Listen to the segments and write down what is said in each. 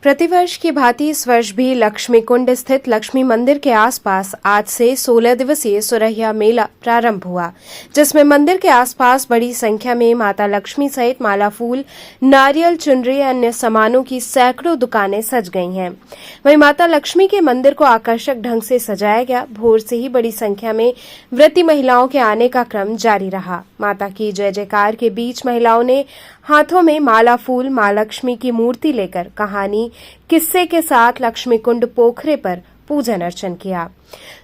प्रतिवर्ष की भांति इस वर्ष भी लक्ष्मी कुंड स्थित लक्ष्मी मंदिर के आसपास आज से 16 दिवसीय सुरहिया मेला प्रारंभ हुआ, जिसमें मंदिर के आसपास बड़ी संख्या में माता लक्ष्मी सहित माला फूल, नारियल, चुनरी, अन्य सामानों की सैकड़ों दुकानें सज गई हैं। वहीं माता लक्ष्मी के मंदिर को आकर्षक ढंग से सजाया गया। भोर से ही बड़ी संख्या में व्रती महिलाओं के आने का क्रम जारी रहा। माता की जय जयकार के बीच महिलाओं ने हाथों में माला फूल, मां लक्ष्मी की मूर्ति लेकर कहानी किस्से के साथ लक्ष्मी कुंड पोखरे पर पूजन अर्चन किया।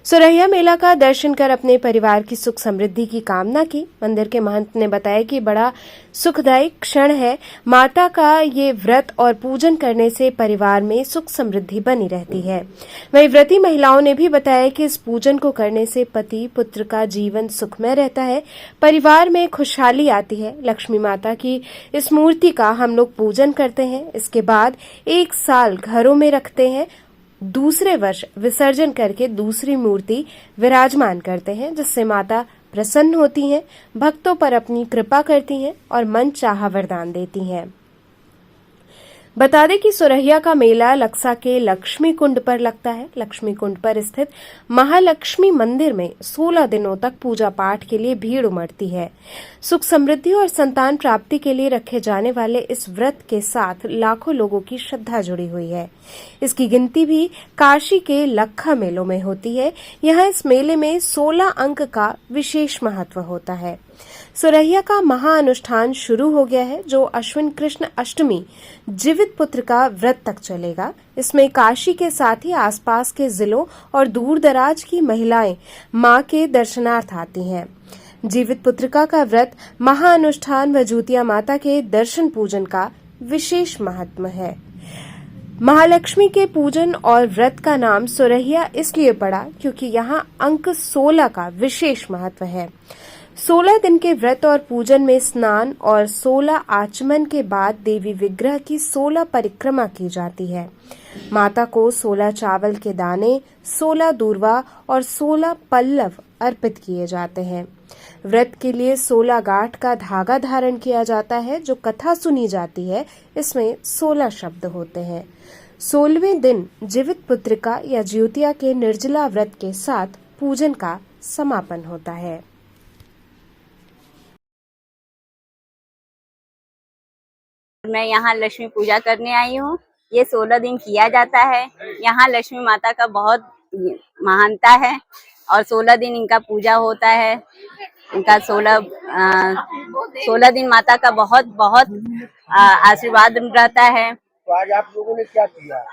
सुरहिया मेला का दर्शन कर अपने परिवार की सुख समृद्धि की कामना की। मंदिर के महंत ने बताया कि बड़ा सुखदायी क्षण है। माता का ये व्रत और पूजन करने से परिवार में सुख समृद्धि बनी रहती है। वहीं व्रती महिलाओं ने भी बताया कि इस पूजन को करने से पति पुत्र का जीवन सुखमय रहता है, परिवार में खुशहाली आती है। लक्ष्मी माता की इस मूर्ति का हम लोग पूजन करते हैं, इसके बाद 1 साल घरों में रखते हैं, दूसरे वर्ष विसर्जन करके दूसरी मूर्ति विराजमान करते हैं, जिससे माता प्रसन्न होती हैं, भक्तों पर अपनी कृपा करती हैं और मन चाहा वरदान देती हैं। बता दें कि सुरहिया का मेला लक्सा के लक्ष्मी कुंड पर लगता है। लक्ष्मी कुंड पर स्थित महालक्ष्मी मंदिर में 16 दिनों तक पूजा पाठ के लिए भीड़ उमड़ती है। सुख समृद्धि और संतान प्राप्ति के लिए रखे जाने वाले इस व्रत के साथ लाखों लोगों की श्रद्धा जुड़ी हुई है। इसकी गिनती भी काशी के लखा मेलों में होती है। यहाँ इस मेले में 16 अंक का विशेष महत्व होता है। सुरहिया का महाअनुष्ठान शुरू हो गया है, जो अश्विन कृष्ण अष्टमी जीवित पुत्र का व्रत तक चलेगा। इसमें काशी के साथ ही आसपास के जिलों और दूर दराज की महिलाएं मां के दर्शनार्थ आती हैं। जीवित पुत्रिका का व्रत, महाअनुष्ठान व जूतिया माता के दर्शन पूजन का विशेष महत्व है। महालक्ष्मी के पूजन और व्रत का नाम सुरहिया इसलिए पड़ा क्योंकि यहाँ अंक 16 का विशेष महत्व है। 16 दिन के व्रत और पूजन में स्नान और 16 आचमन के बाद देवी विग्रह की 16 परिक्रमा की जाती है। माता को 16 चावल के दाने, 16 दूर्वा और 16 पल्लव अर्पित किए जाते हैं। व्रत के लिए 16 गांठ का धागा धारण किया जाता है। जो कथा सुनी जाती है, इसमें 16 शब्द होते हैं। 16वें दिन जीवित पुत्रिका या ज्योतिया के निर्जला व्रत के साथ पूजन का समापन होता है। मैं यहाँ लक्ष्मी पूजा करने आई हूँ। ये 16 दिन किया जाता है। यहाँ लक्ष्मी माता का बहुत महानता है और 16 दिन इनका पूजा होता है। इनका 16 दिन माता का बहुत बहुत आशीर्वाद रहता है। तो आज आप लोगों ने क्या किया?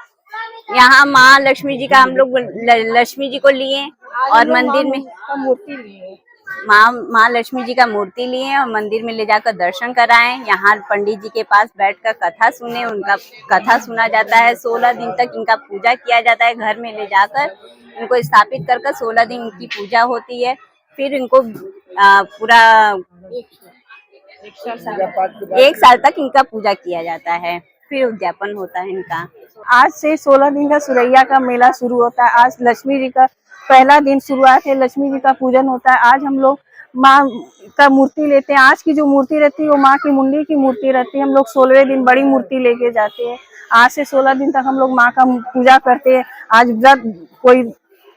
यहाँ माँ लक्ष्मी जी का हम लोग लक्ष्मी जी को लिए और मंदिर में मूर्ति लिए, माँ लक्ष्मी जी का मूर्ति लिए और मंदिर में ले जाकर दर्शन कराएं। यहाँ पंडित जी के पास बैठकर कथा सुने, उनका कथा सुना जाता है। 16 दिन तक इनका पूजा किया जाता है। घर में ले जाकर इनको स्थापित कर 16 दिन इनकी पूजा होती है। फिर इनको पूरा 1 साल तक इनका पूजा किया जाता है। फिर उद्यापन होता है इनका। आज से 16 दिन का सुरैया का मेला शुरू होता है। आज लक्ष्मी जी का पहला दिन शुरुआत है। लक्ष्मी जी का पूजन होता है। आज हम लोग माँ का मूर्ति लेते हैं। आज की जो मूर्ति रहती है वो माँ की मुंडी की मूर्ति रहती है। हम लोग 16वें दिन बड़ी मूर्ति लेके जाते हैं। आज से 16 दिन तक हम लोग माँ का पूजा करते हैं। आज व्रत कोई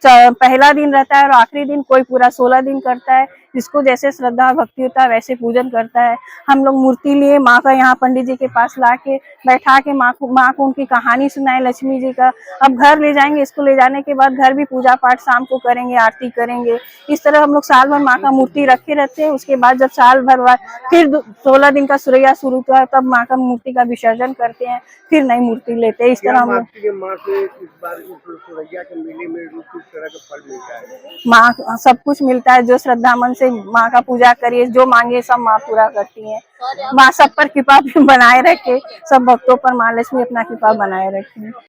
पहला दिन रहता है और आखिरी दिन कोई पूरा 16 दिन करता है। जिसको जैसे श्रद्धा भक्ति होता है वैसे पूजन करता है। हम लोग मूर्ति लिए माँ का यहाँ पंडित जी के पास लाके बैठा के माँ को उनकी कहानी सुनाए लक्ष्मी जी का। अब घर ले जाएंगे। इसको ले जाने के बाद घर भी पूजा पाठ शाम को करेंगे, आरती करेंगे। इस तरह हम लोग साल भर माँ का मूर्ति रखे रहते हैं। उसके बाद जब साल भर बाद फिर 16 दिन का सुरैया शुरू होता है, तब माँ का मूर्ति का विसर्जन करते हैं, फिर नई मूर्ति लेते हैं। इस तरह हम लोग माँ से इस बार सुरैया के मेले में किस तरह का फल मिलता है? माँ सब कुछ मिलता है। जो श्रद्धा मन से माँ का पूजा करिए, जो मांगे सब माँ पूरा करती है। माँ सब पर कृपा बनाए रखे, सब भक्तों पर माँ लक्ष्मी अपना कृपा बनाए रखे।